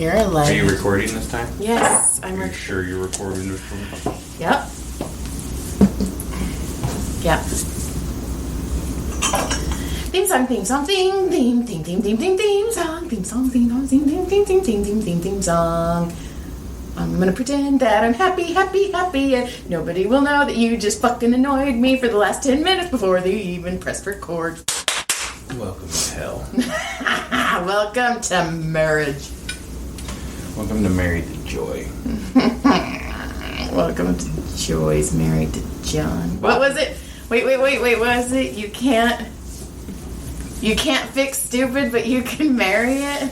You're alive. Are you recording this time? Yes, I'm Are you sure you're recording this one? Yep. Yep. Theme song, theme song, theme song, theme song, theme song. I'm gonna pretend that I'm happy, and nobody will know that you just fucking annoyed me for the last 10 minutes before they even pressed record. Welcome to hell. Welcome to marriage. Welcome to Married to Joy. Welcome to Joy's married to John. What was it? Wait, what was it? You can't fix stupid, but you can marry it?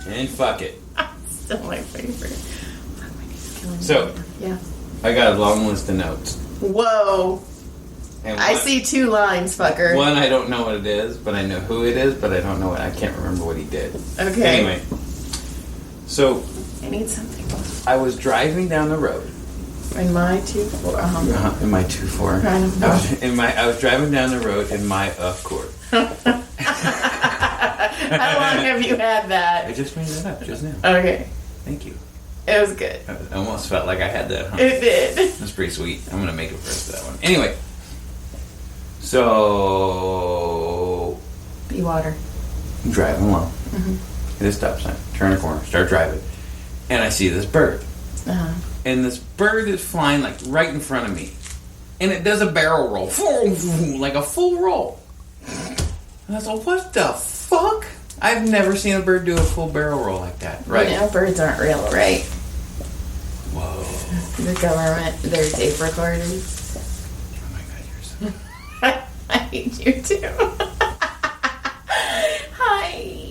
And fuck it. Still my favorite. So, yeah. I got a long list of notes. Whoa. And I see 2 lines, fucker. One, I don't know what it is, but I know who it is, but I don't know I can't remember what he did. Okay. Anyway. So, I need something. I was driving down the road. In my 2-4. In my 2-4. I don't know. I was driving down the road in my Accord. How long have you had that? I just made that up just now. Okay. Thank you. It was good. I almost felt like I had that, huh? It did. That's pretty sweet. I'm going to make it first for that one. Anyway. So... Be water. I'm driving along. Mm-hmm. Hit a stop sign. Turn a corner. Start driving. And I see this bird. Uh-huh. And this bird is flying like right in front of me. And it does a barrel roll. Like a full roll. And I was like, what the fuck? I've never seen a bird do a full barrel roll like that. Right? You know, birds aren't real, right? Whoa. The government, they're tape recorders. Oh my god, you're so... I hate you too. Hi.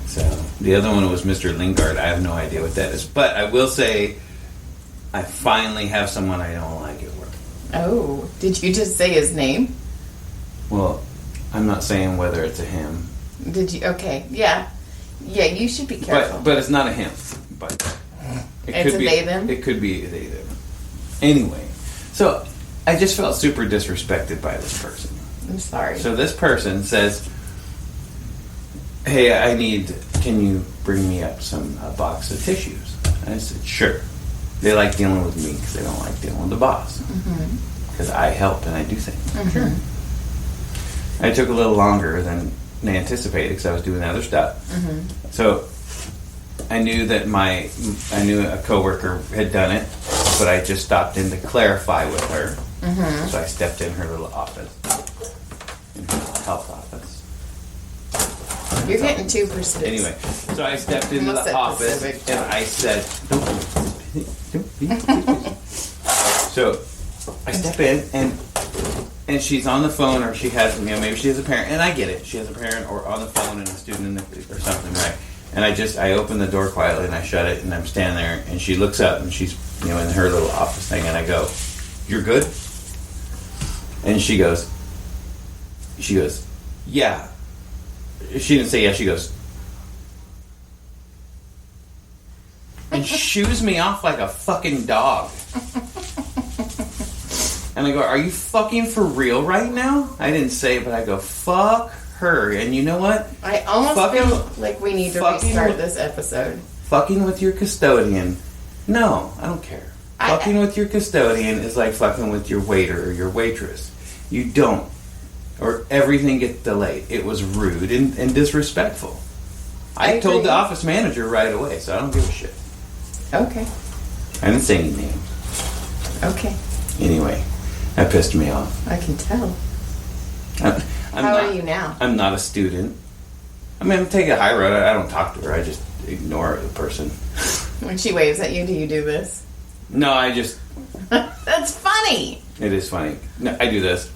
So, the other one was Mr. Lingard. I have no idea what that is. But I will say, I finally have someone I don't like at work. Oh, did you just say his name? Well, I'm not saying whether it's a him. Did you? Okay, yeah. Yeah, you should be careful. But it's not a him. But it's a they, them? It could be a they, them. Anyway, so I just felt super disrespected by this person. I'm sorry. So this person says, hey, can you bring me up a box of tissues? And I said, sure. They like dealing with me because they don't like dealing with the boss. Because I help and I do things. Sure. I took a little longer than they anticipated because I was doing other stuff. So I knew that a coworker had done it, but I just stopped in to clarify with her. So I stepped in her little office, in her health office. You're getting too specific. Anyway, so I stepped into the office and I said, so I step in and she's on the phone, or she has, maybe she has a parent, and I get it. She has a parent or on the phone and a student or something, right? And I open the door quietly and I shut it and I'm standing there and she looks up and she's, in her little office thing, and I go, you're good? And she goes, yeah. She didn't say yeah, she goes, and shoos me off like a fucking dog. And I go, are you fucking for real right now? I didn't say it, but I go, fuck her. And you know what? I almost feel like we need to restart this episode. Fucking with your custodian. No, I don't care. Fucking with your custodian is like fucking with your waiter or your waitress. You don't. Or everything gets delayed. It was rude and disrespectful. I told the office manager right away, so I don't give a shit. Okay. I didn't say any names. Okay. Anyway, that pissed me off. I can tell. How are you now? I'm not a student. I'm taking a high road. I don't talk to her. I just ignore the person. When she waves at you, do you do this? No, I just... That's funny. It is funny. No, I do this.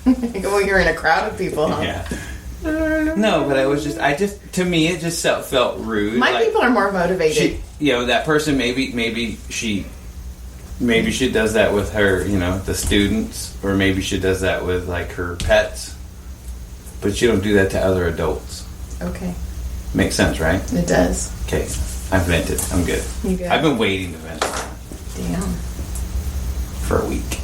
Well, you're in a crowd of people, huh? Yeah. No, but to me, it just felt rude. My people are more motivated. That person, maybe she does that with her, the students, or maybe she does that with, like, her pets. But she don't do that to other adults. Okay. Makes sense, right? It does. Okay. I vented. I'm good. You good? I've been waiting to vent. Damn. For a week.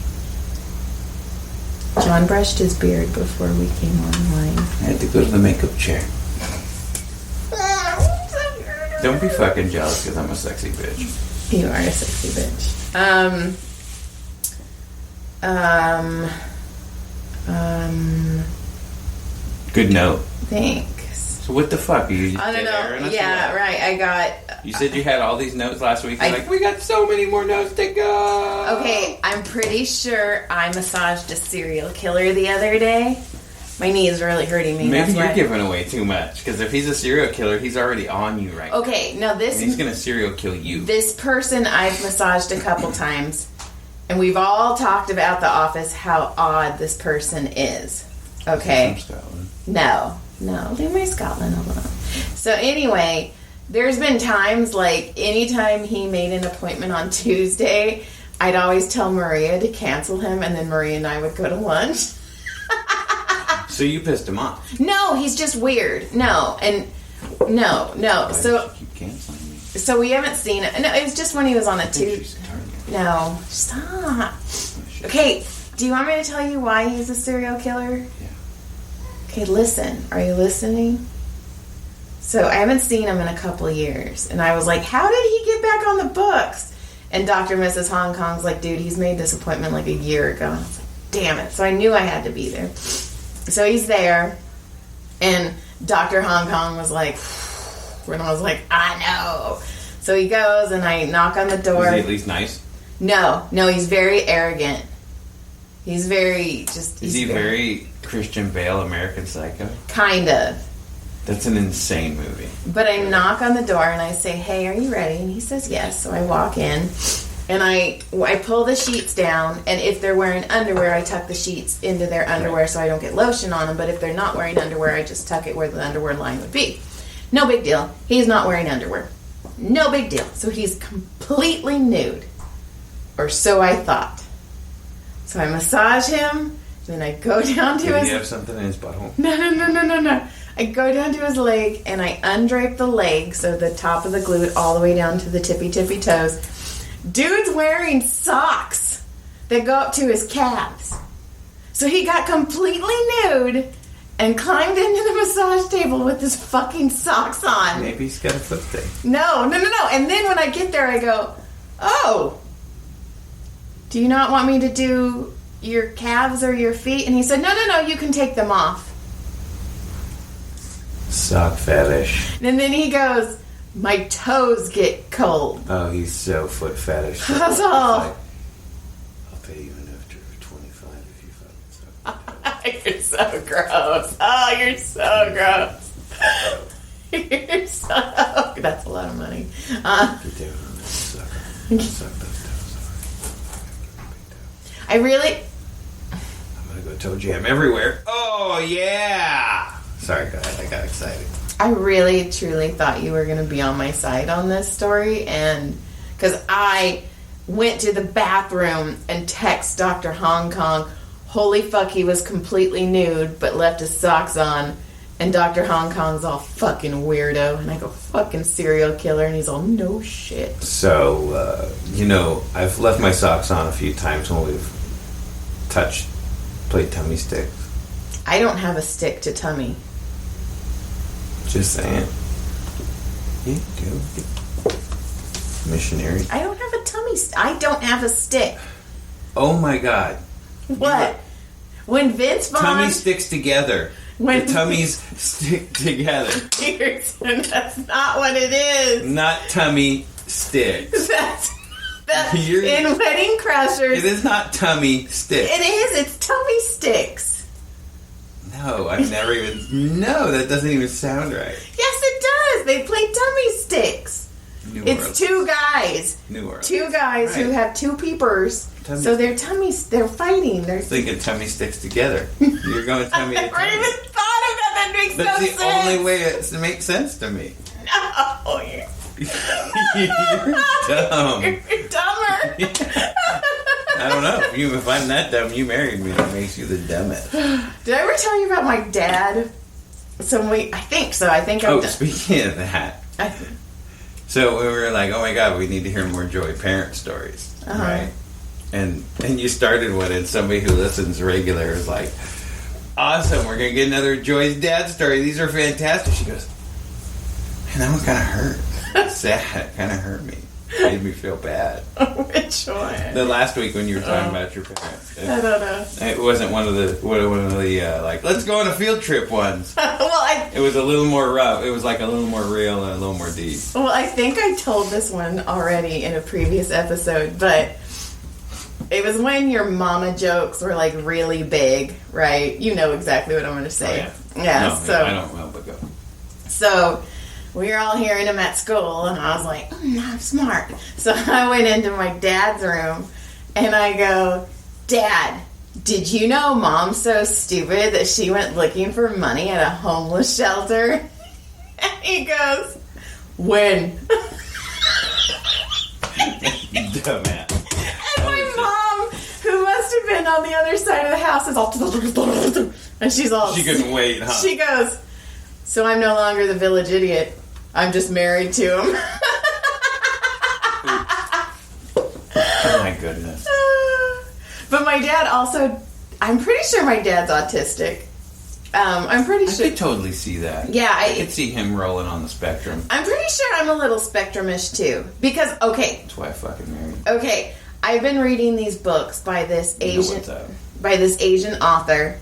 John brushed his beard before we came online. I had to go to the makeup chair. Don't be fucking jealous because I'm a sexy bitch. You are a sexy bitch. Good note. Thanks. So what the fuck? Are you just I don't airing know. us Yeah, or what? right. I got. You said you had all these notes last week. You're like, we got so many more notes to go. Okay, I'm pretty sure I massaged a serial killer the other day. My knee is really hurting me. Maybe that's you're why. giving away too much. Because if he's a serial killer, he's already on you right Okay, now now. this. And he's going to serial kill you. This person I've massaged a couple times, and we've all talked about The Office, how odd this person is. Okay? From Scotland. No, leave my Scotland alone. So anyway, there's been times, like, anytime he made an appointment on Tuesday, I'd always tell Maria to cancel him, and then Maria and I would go to lunch. So you pissed him off. No, he's just weird. No. Why So, does she keep canceling me? so we haven't seen it. No, it was just when he was on a I think Tuesday. she's a target. No, stop. Oh, shit. Okay, do you want me to tell you why he's a serial killer? Yeah. Okay, listen. Are you listening? So I haven't seen him in a couple of years. And I was like, how did he get back on the books? And Dr. and Mrs. Hong Kong's like, dude, he's made this appointment like a year ago. And I was like, damn it. So I knew I had to be there. So he's there. And Dr. Hong Kong was like, and I was like, I know. So he goes and I knock on the door. Is he at least nice? No, he's very arrogant. He's very just. Is he very Christian Bale, American Psycho? Kind of. That's an insane movie. But I knock on the door and I say, hey, are you ready? And he says yes. So I walk in and I pull the sheets down. And if they're wearing underwear, I tuck the sheets into their underwear so I don't get lotion on them. But if they're not wearing underwear, I just tuck it where the underwear line would be. No big deal. He's not wearing underwear. No big deal. So he's completely nude. Or so I thought. So I massage him. Then I go down to Did his... he have something in his butthole? No. I go down to his leg and I undrape the leg, so the top of the glute all the way down to the tippy toes. Dude's wearing socks that go up to his calves. So he got completely nude and climbed into the massage table with his fucking socks on. Maybe he's got a foot thing. No. And then when I get there, I go, oh, do you not want me to do your calves or your feet? And he said, no, you can take them off. Sock fetish. And then he goes, my toes get cold. Oh, he's so foot fetish. That's all. Like, I'll pay you enough for 25 if you fucking suck. You're so gross. Oh, you're so gross. You're so... That's a lot of money. Get down on this sucker. Suck those toes. I really... I'm gonna go toe jam everywhere. Oh, yeah! Sorry, go ahead. I got excited. I really, truly thought you were going to be on my side on this story. And because I went to the bathroom and text Dr. Hong Kong, holy fuck, he was completely nude, but left his socks on. And Dr. Hong Kong's all fucking weirdo. And I go, fucking serial killer. And he's all, no shit. So, I've left my socks on a few times when we've played tummy sticks. I don't have a stick to tummy. Just saying. Yeah, go. Missionary. I don't have a I don't have a stick. Oh my God. What? When Vince Vaughn... Tummy sticks together. When- The tummies stick together. Pearson, that's not what it is. Not tummy sticks. That's You're- in Wedding Crashers. It is not tummy sticks. It is. It's tummy sticks. No, I've never even... No, that doesn't even sound right. Yes, it does. They play tummy sticks. New It's Orleans. two guys. New Orleans. Two guys who Right. have two peepers. Tummy- So they're they're fighting. They're... Thinking tummy sticks together. You're going tummy to I never tummy. even thought of that. That makes That's no the sense. only way it makes sense to me. No, you're You're dumb. you're dumber. I don't know. If I'm that dumb, you married me. That makes you the dumbest. Did I ever tell you about my dad? I think so. I think Oh, I've speaking of that. So we were like, oh my God, we need to hear more Joey parent stories. Uh-huh. Right? And you started one, and somebody who listens regular is like, awesome, we're going to get another Joy's dad story. These are fantastic. She goes, man, that one kind of hurt. sad. It kind of hurt me. Made me feel bad. Which one? The last week when you were talking about your parents. I don't know. It wasn't one of the like, let's go on a field trip ones. It was a little more rough. It was like a little more real and a little more deep. Well, I think I told this one already in a previous episode, but it was when your mama jokes were like really big, right? You know exactly what I'm going to say. Oh, yeah. No, So I don't know, but go. So we were all hearing him at school, and I was like, I'm smart. So I went into my dad's room, and I go, Dad, did you know Mom's so stupid that she went looking for money at a homeless shelter? And he goes, when? Dumbass. And my mom, who must have been on the other side of the house, is all, and she's all, She couldn't wait, huh? She goes, so I'm no longer the village idiot. I'm just married to him. Oh my goodness. But my dad also, I'm pretty sure my dad's autistic. I'm pretty I sure. could totally see that. Yeah, I could see him rolling on the spectrum. I'm pretty sure I'm a little spectrumish too. Because, okay. That's why I fucking married. Okay, I've been reading these books by this You know what's up. Asian author.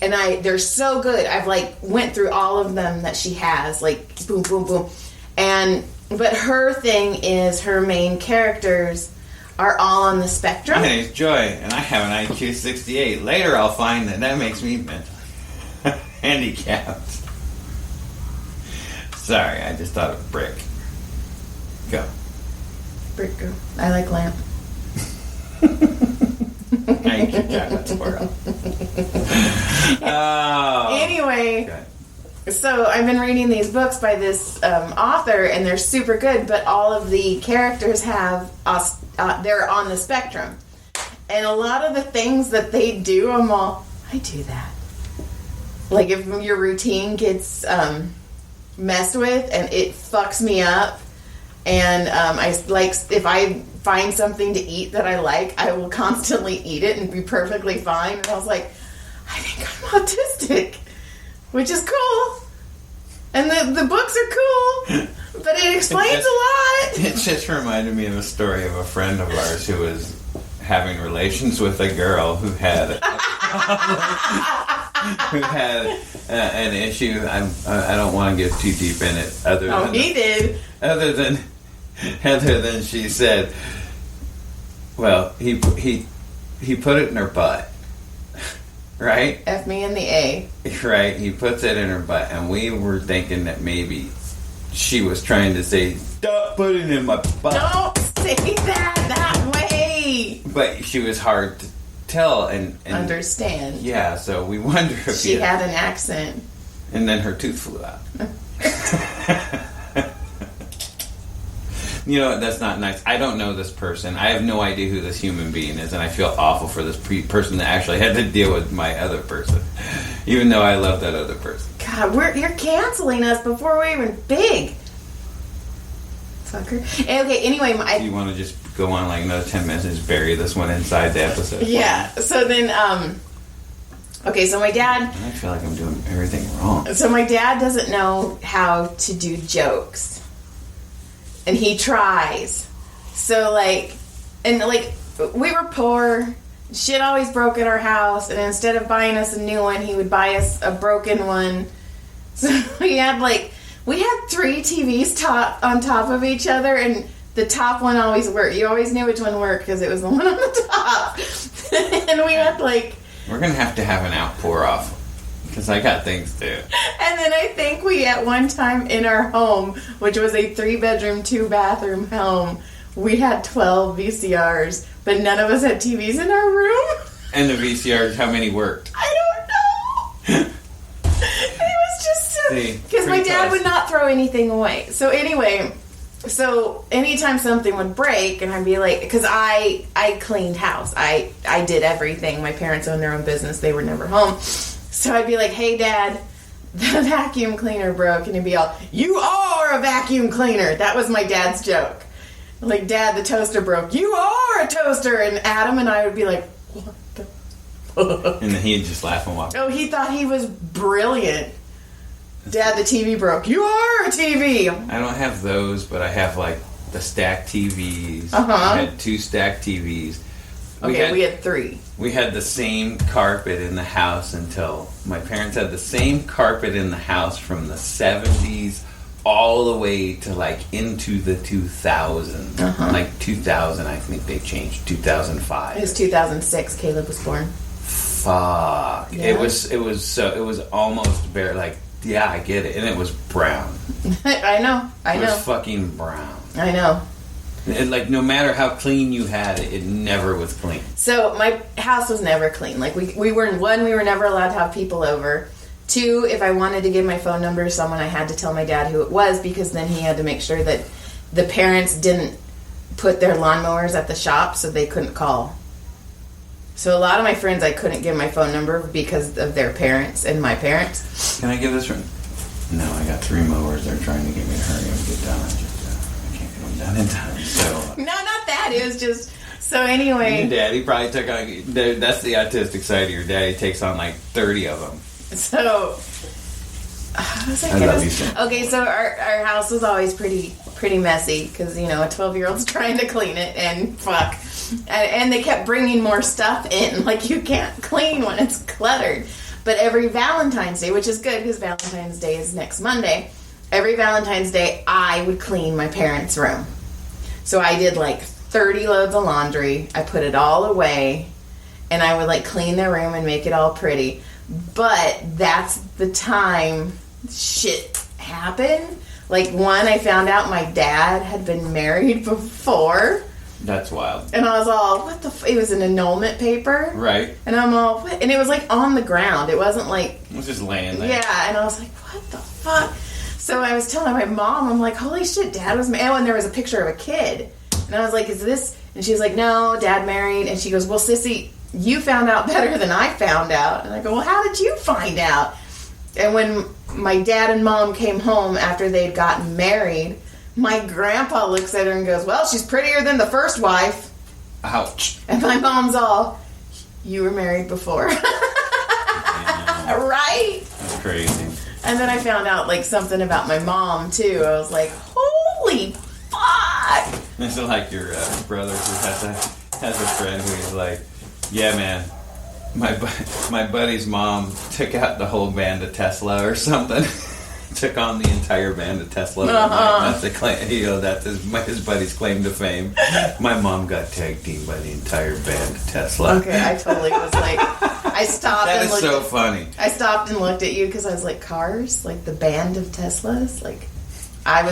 And they're so good. I've like went through all of them that she has, like boom, boom, boom. But her thing is her main characters are all on the spectrum. My name's Joy, and I have an IQ 68. Later, I'll find that makes me mentally handicapped. Sorry, I just thought of brick. Go. Brick girl. I like lamp. I keep track of squirrel. Oh. Anyway. Okay. So I've been reading these books by this author, and they're super good. But all of the characters have they're on the spectrum, and a lot of the things that they do, I do that. Like if your routine gets messed with, and it fucks me up, and I like if I find something to eat that I like, I will constantly eat it and be perfectly fine. And I was like, I think I'm autistic. Which is cool. And the books are cool. But it explains a lot. It just reminded me of a story of a friend of ours who was having relations with a girl who had an issue. I don't want to get too deep in it. He did. Other than she said, well, he put it in her butt. Right? F me in the A. Right, he puts it in her butt, and we were thinking that maybe she was trying to say, stop putting it in my butt. Don't say that way. But she was hard to tell and understand. Yeah, so we wonder if she had an accent. And then her tooth flew out. You know, that's not nice. I don't know this person. I have no idea who this human being is, and I feel awful for this person that actually had to deal with my other person, even though I love that other person. God, you're canceling us before we're even big. Fucker. Okay, anyway. You want to just go on like another 10 minutes and just bury this one inside the episode? Yeah, so then, okay, so my dad... I feel like I'm doing everything wrong. So my dad doesn't know how to do jokes. And he tries. So, we were poor. Shit always broke at our house. And instead of buying us a new one, he would buy us a broken one. So we had 3 TVs on top of each other. And the top one always worked. You always knew which one worked because it was the one on the top. And we had, We're going to have an outpour off. Because I got things too. And then I think we, at one time in our home, which was a 3-bedroom, 2-bathroom home, we had 12 VCRs, but none of us had TVs in our room. And the VCRs, how many worked? I don't know. It was just so... Because my dad would not throw anything away. So anyway, anytime something would break, and I'd be like... Because I cleaned house. I did everything. My parents owned their own business. They were never home. So I'd be like, hey, Dad, the vacuum cleaner broke. And he'd be all, you are a vacuum cleaner. That was my dad's joke. Like, Dad, the toaster broke. You are a toaster. And Adam and I would be like, what the fuck? And then he'd just laugh and walk. Oh, he thought he was brilliant. Dad, the TV broke. You are a TV. I don't have those, but I have like the stacked TVs. Uh-huh. I had 2 stacked TVs. We had 3. We had the same carpet in the house until my parents had the same carpet in the house from the 70s all the way to like into the 2000s. Uh-huh. Like 2000, I think they changed. 2005. It was 2006. Caleb was born. Fuck. Yeah. It was almost bare. Like, yeah, I get it, and it was brown. I know. It was fucking brown. I know. And like, no matter how clean you had it, it never was clean. So my house was never clean. Like we were never allowed to have people over. 2, if I wanted to give my phone number to someone, I had to tell my dad who it was, because then he had to make sure that the parents didn't put their lawnmowers at the shop so they couldn't call. So a lot of my friends, I couldn't give my phone number because of their parents and my parents. Can I give this one? No, I got 3 mowers. They're trying to get me to hurry and get done. I can't get them done in time. So No, not that. It was just... So anyway... Your daddy probably took on... That's the autistic side of your daddy. Takes on like 30 of them. So... How was I love you, Sam. Okay, so our house was always pretty messy because, a 12-year-old's trying to clean it, and fuck. And they kept bringing more stuff in. Like, you can't clean when it's cluttered. But every Valentine's Day, which is good because Valentine's Day is next Monday, every Valentine's Day I would clean my parents' room. So I did like 30 loads of laundry. I put it all away, and I would like clean their room and make it all pretty. But that's the time shit happened. Like, one, I found out my dad had been married before. That's wild. And I was all, what the it was an annulment paper. Right. And I'm all, what? And it was like on the ground. It wasn't like... It was just laying there. Yeah, and I was like, what the fuck? So I was telling my mom, I'm like, holy shit, Dad was married. Oh, and there was a picture of a kid. And I was like, is this... And she was like, no, Dad married. And she goes, well, Sissy, you found out better than I found out. And I go, well, how did you find out? And when my dad and mom came home after they'd gotten married, my grandpa looks at her and goes, well, she's prettier than the first wife. Ouch. And my mom's all, you were married before. Yeah. Right? That's crazy. And then I found out, like, something about my mom, too. I was like, holy fuck. It's like your brother who has a friend who's like, yeah, man, my buddy's mom took out the whole band of Tesla or something. Took on the entire band of Tesla. That's the claim. That's his buddy's claim to fame. My mom got tag teamed by the entire band of Tesla. Okay, I totally was like, I stopped. That and is looked so at, funny. I stopped and looked at you because I was like, cars, like the band of Teslas, like. I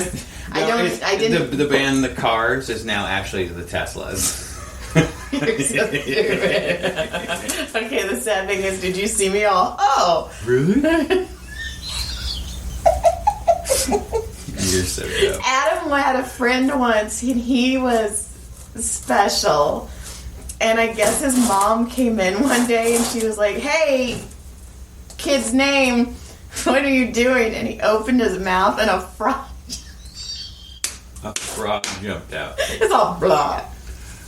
didn't. The band, the Cars, is now actually the Teslas. You're so stupid. Okay, the sad thing is, did you see me all? Oh, Really? You're so dumb. Adam had a friend once, and he was special. And I guess his mom came in one day, and she was like, "Hey, kid's name, what are you doing?" And he opened his mouth, and a frog. A frog jumped out. It's all blah.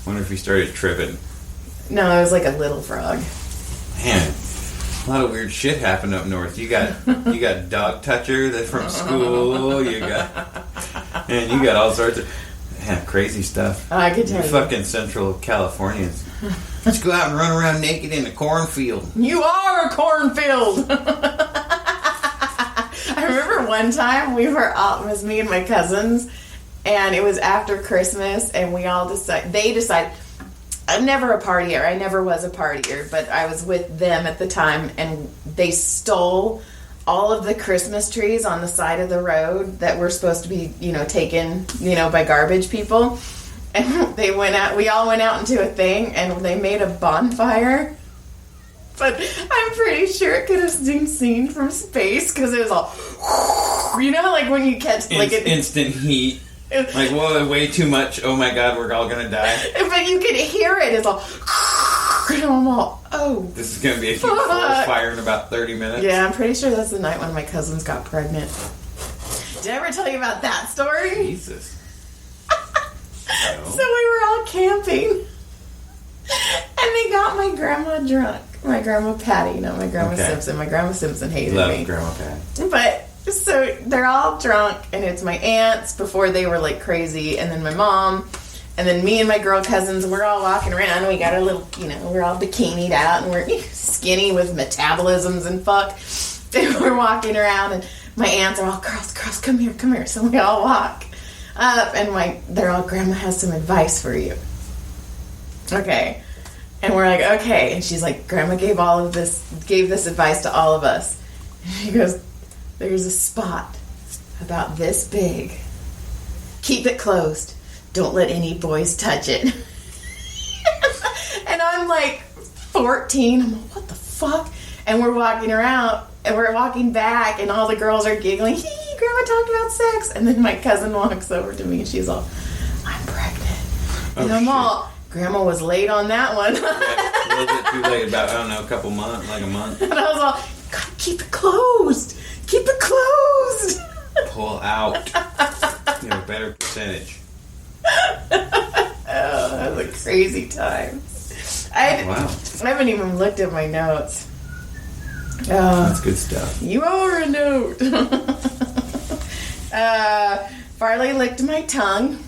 Wonder if he started tripping. No, it was like a little frog. Man, a lot of weird shit happened up north. You got Dog Toucher that's from school. You got all sorts of crazy stuff. I could tell you. Fucking Central Californians. Let's go out and run around naked in a cornfield. You are a cornfield. I remember one time it was me and my cousins, and it was after Christmas, and they decided, I'm never a partier. I never was a partier, but I was with them at the time, and they stole all of the Christmas trees on the side of the road that were supposed to be, taken, by garbage people. And we all went out into a thing, and they made a bonfire. But I'm pretty sure it could have been seen from space, because it was all, like when you catch, like instant heat. Like, whoa, way too much. Oh my God, we're all gonna die. But you could hear it. It's all, and I'm all, oh. This is gonna be a huge forest fire in about 30 minutes. Yeah, I'm pretty sure that's the night one of my cousins got pregnant. Did I ever tell you about that story? Jesus. No. So we were all camping, and they got my grandma drunk. My grandma Patty, not my grandma Simpson. My grandma Simpson hated me. Love Grandma Patty. But So they're all drunk, and it's my aunts before they were like crazy, and then my mom, and then me and my girl cousins, and we're all walking around, and we got our little, we're all bikinied out, and we're skinny with metabolisms and fuck. And we're walking around, and my aunts are all, girls, come here. So we all walk up, and they're all, Grandma has some advice for you. Okay. And we're like, okay. And she's like, Grandma gave this advice to all of us. And she goes, there's a spot about this big. Keep it closed. Don't let any boys touch it. And I'm like 14. I'm like, what the fuck? And we're walking around, and we're walking back, and all the girls are giggling. Hee, Grandma talked about sex. And then my cousin walks over to me, and she's all, I'm pregnant. And I'm all, Grandma was late on that one. A little bit too late, about, I don't know, a couple months, like a month. And I was all, gotta keep it closed. Keep it closed. Pull out. You have a better percentage. Oh, that was a crazy time. Wow. I haven't even looked at my notes. That's good stuff. You are a note. Farley licked my tongue.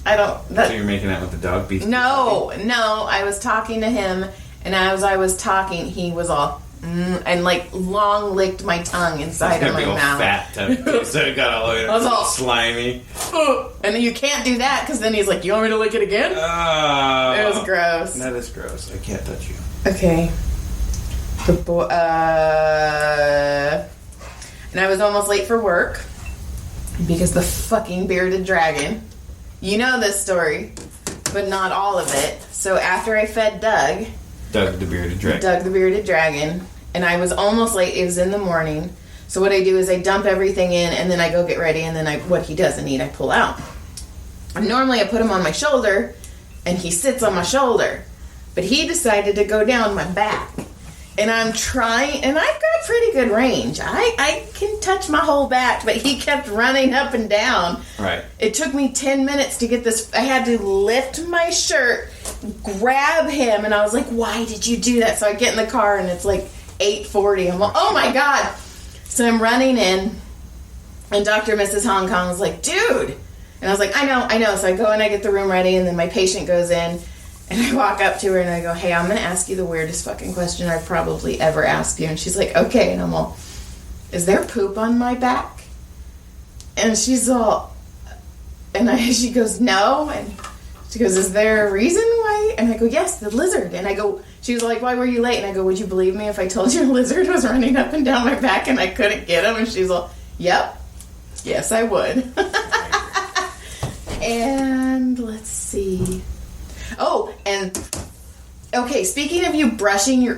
So you're making out with the dog beast? No. I was talking to him, and as I was talking, he was all and like long licked my tongue inside of my mouth. Fat tongue, so it got all the way all slimy. And you can't do that because then he's like, "You want me to lick it again?" It was gross. That is gross. I can't touch you. Okay. And I was almost late for work because the fucking bearded dragon. You know this story, but not all of it. So after I fed Doug the bearded dragon, and I was almost late. It was in the morning. So what I do is I dump everything in, and then I go get ready, and then what he doesn't eat, I pull out. And normally I put him on my shoulder, and he sits on my shoulder. But he decided to go down my back. And I'm trying, and I've got pretty good range. I can touch my whole back, but he kept running up and down. Right. It took me 10 minutes to get this. I had to lift my shirt, grab him, and I was like, why did you do that? So I get in the car, and it's like 8:40. I'm like, oh my God. So I'm running in, and Dr. Mrs. Hong Kong was like, dude. And I was like, I know. So I go and I get the room ready, and then my patient goes in. And I walk up to her and I go, hey, I'm going to ask you the weirdest fucking question I've probably ever asked you. And she's like, okay. And I'm all, is there poop on my back? And she's all, she goes, no. And she goes, is there a reason why? And I go, yes, the lizard. And I go, she was like, why were you late? And I go, would you believe me if I told you a lizard was running up and down my back and I couldn't get him? And she's all, yep. Yes, I would. And let's see. Oh, and okay, speaking of you brushing your...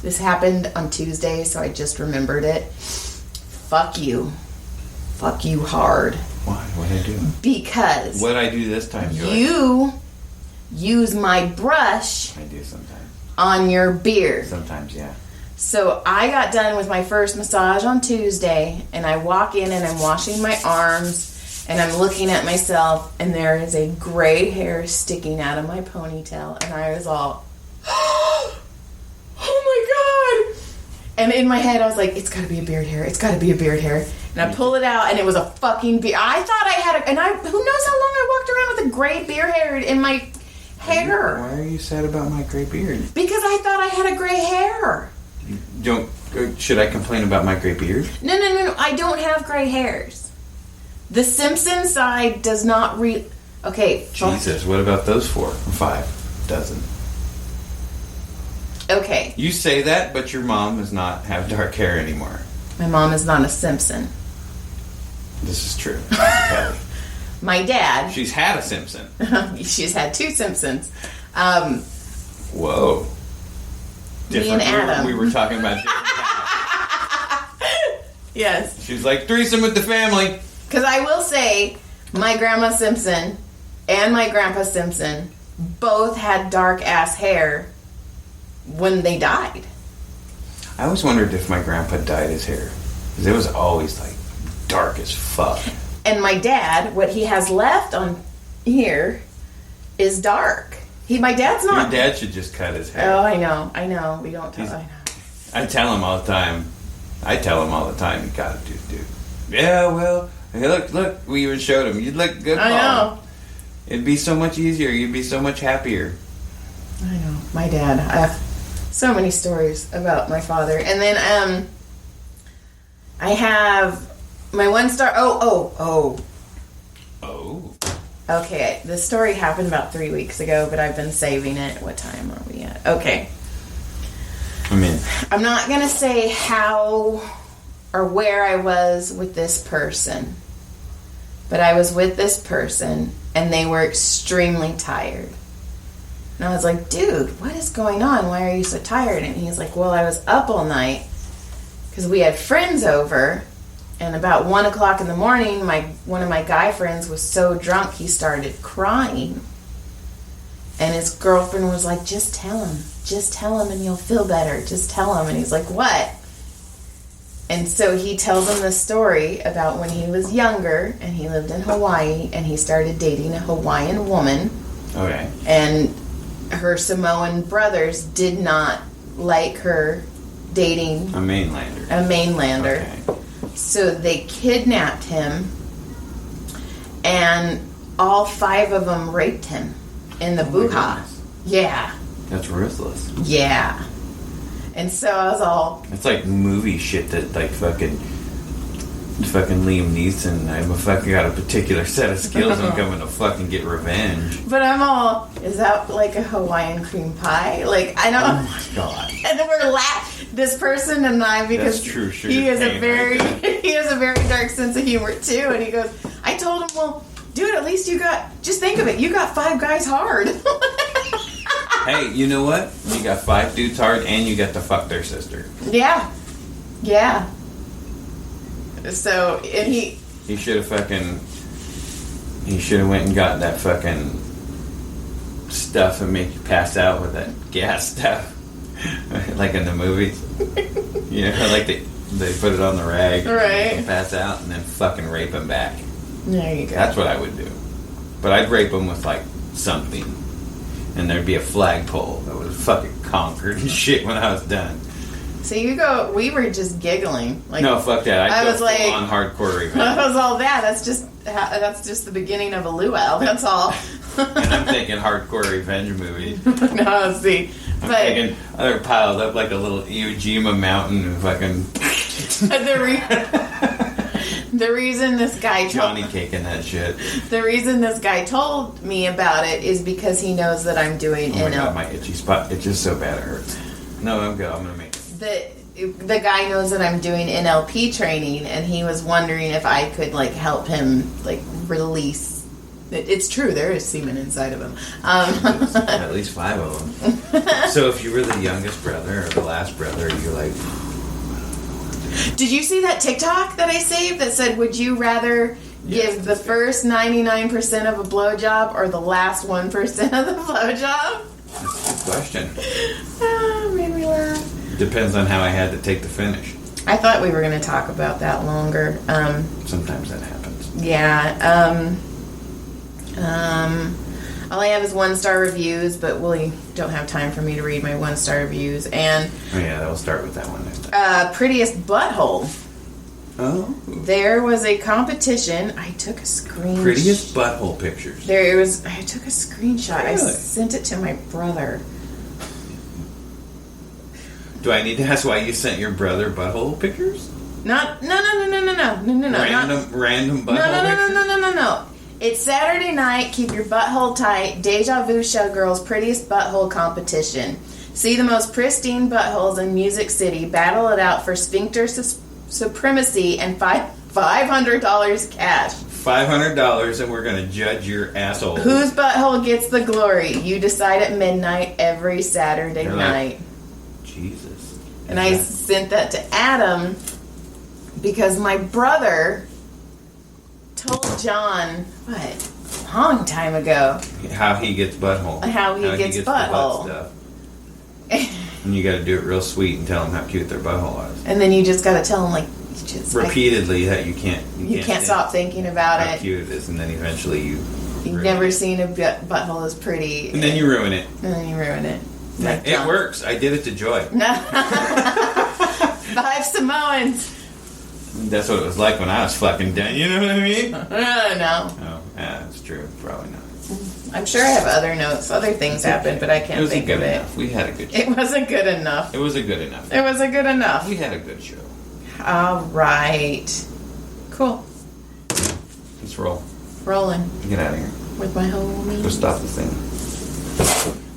this happened on Tuesday, so I just remembered it. Fuck you. Fuck you hard. Why? What'd I do? Because... What'd I do this time, Joy? You use my brush... I do sometimes. On your beard. Sometimes, yeah. So I got done with my first massage on Tuesday, and I walk in and I'm washing my arms... And I'm looking at myself, and there is a gray hair sticking out of my ponytail. And I was all, oh my God. And in my head, I was like, it's got to be a beard hair. It's got to be a beard hair. And I pull it out, and it was a fucking beard. I thought I had who knows how long I walked around with a gray beard hair in my hair. Why are you sad about my gray beard? Because I thought I had a gray hair. Should I complain about my gray beard? No. I don't have gray hairs. The Simpson side does not Okay. Jesus, what about those 4 or 5 dozen? Okay. You say that, but your mom does not have dark hair anymore. My mom is not a Simpson. This is true. Kelly. My dad... She's had a Simpson. She's had 2 Simpsons. Whoa. Me and Adam. We were talking about different Yes. She's like, threesome with the family. Because I will say, my Grandma Simpson and my Grandpa Simpson both had dark-ass hair when they died. I always wondered if my grandpa dyed his hair. Because it was always, like, dark as fuck. And my dad, what he has left on here is dark. My dad's not... Your dad should just cut his hair. Oh, I know. We don't tell... I know. I tell him all the time, I tell him all the time, you gotta do, dude. Yeah, well, hey, look, we even showed him. You'd look good, I know. It'd be so much easier. You'd be so much happier. I know. My dad. I have so many stories about my father. And then I have my one star. Oh. Okay, this story happened about 3 weeks ago, but I've been saving it. What time are we at? Okay. I'm not going to say how or where I was with this person, but I was with this person and they were extremely tired. And I was like, dude, what is going on? Why are you so tired? And he's like, well, I was up all night because we had friends over, and about 1 o'clock in the morning, one of my guy friends was so drunk he started crying. And his girlfriend was like, just tell him and you'll feel better. Just tell him. And he's like, what? And so he tells him the story about when he was younger and he lived in Hawaii and he started dating a Hawaiian woman. Okay. And her Samoan brothers did not like her dating a mainlander. Okay. So they kidnapped him and all 5 of them raped him in the buha. Yeah. That's ruthless. Yeah. And so I was all... It's like movie shit that, like, fucking Liam Neeson. Got a particular set of skills. I'm coming to fucking get revenge. But I'm all... Is that like a Hawaiian cream pie? Like, I don't... Oh my God. And then we're laughing. This person and I, because that's true. he has a very dark sense of humor too. And he goes, I told him, well, dude, at least you got... Just think of it. You got 5 guys hard. Hey, you know what? You got 5 dudes hard, and you got to fuck their sister. Yeah. So, and he should have went and got that fucking stuff and make you pass out with that gas stuff. Like in the movies. You know, like they put it on the rag. Right. And pass out and then fucking rape him back. There you go. That's what I would do. But I'd rape him with, like, something. And there'd be a flagpole that was fucking conquered and shit when I was done. So we were just giggling. Like, no, fuck that. I was like, on hardcore revenge. I was all that. That's just the beginning of a luau. That's all. And I'm thinking hardcore revenge movies. No, see. I'm thinking they're piled up like a little Iwo Jima mountain and fucking... The reason this guy Johnny caking that shit. The reason this guy told me about it is because he knows that I'm doing NLP. Oh my God, my itchy spot. It's just so bad it hurts. No, I'm good. I'm gonna make it. The guy knows that I'm doing NLP training, and he was wondering if I could, like, help him, like, release. It's true, there is semen inside of him. At least 5 of them. So if you were the youngest brother or the last brother, you're like... Did you see that TikTok that I saved that said, would you rather give the first 99% of a blowjob or the last 1% of the blowjob? That's a good question. Made me laugh. Depends on how I had to take the finish. I thought we were going to talk about that longer. Sometimes that happens. Yeah. All I have is 1-star reviews, but Willie don't have time for me to read my 1-star reviews. And we'll start with that one next time. Prettiest Butthole. Oh. There was a competition. I took a screenshot. Prettiest Butthole pictures. I took a screenshot. Really? I sent it to my brother. Do I need to ask why you sent your brother butthole pictures? No. Random butthole pictures? No. It's Saturday night. Keep your butthole tight. Deja Vu Showgirls Prettiest Butthole Competition. See the most pristine buttholes in Music City. Battle it out for sphincter supremacy and $500 cash. $500 and we're going to judge your asshole. Whose butthole gets the glory? You decide at midnight every Saturday night. Like, Jesus. And I sent that to Adam because my brother told John, what, a long time ago. How he gets butthole. How he gets butthole. The butt stuff. And you got to do it real sweet and tell them how cute their butthole is. And then you just got to tell them, like, just repeatedly that you can't stop thinking about how cute it is, and then eventually you've never seen a butthole as pretty, and then you ruin it. And then you ruin it. Like it works. I did it to Joy. 500 5 Samoans. That's what it was like when I was fucking done. You know what I mean? No. Oh, yeah, that's true. Probably not. I'm sure I have other notes. Other things happened, but I can't think of it. Enough. We had a good show. It wasn't good enough. It was a good enough. It was a good enough. We had a good show. All right. Cool. Let's roll. Rolling. Get out of here. With my homie. Let's stop the thing.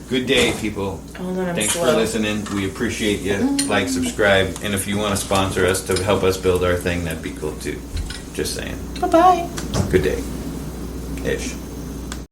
Good day, people. Hold on, I'm Thanks slow. for listening. We appreciate you. Like, subscribe, and if you want to sponsor us to help us build our thing, that'd be cool too. Just saying. Bye-bye. Good day. Ish.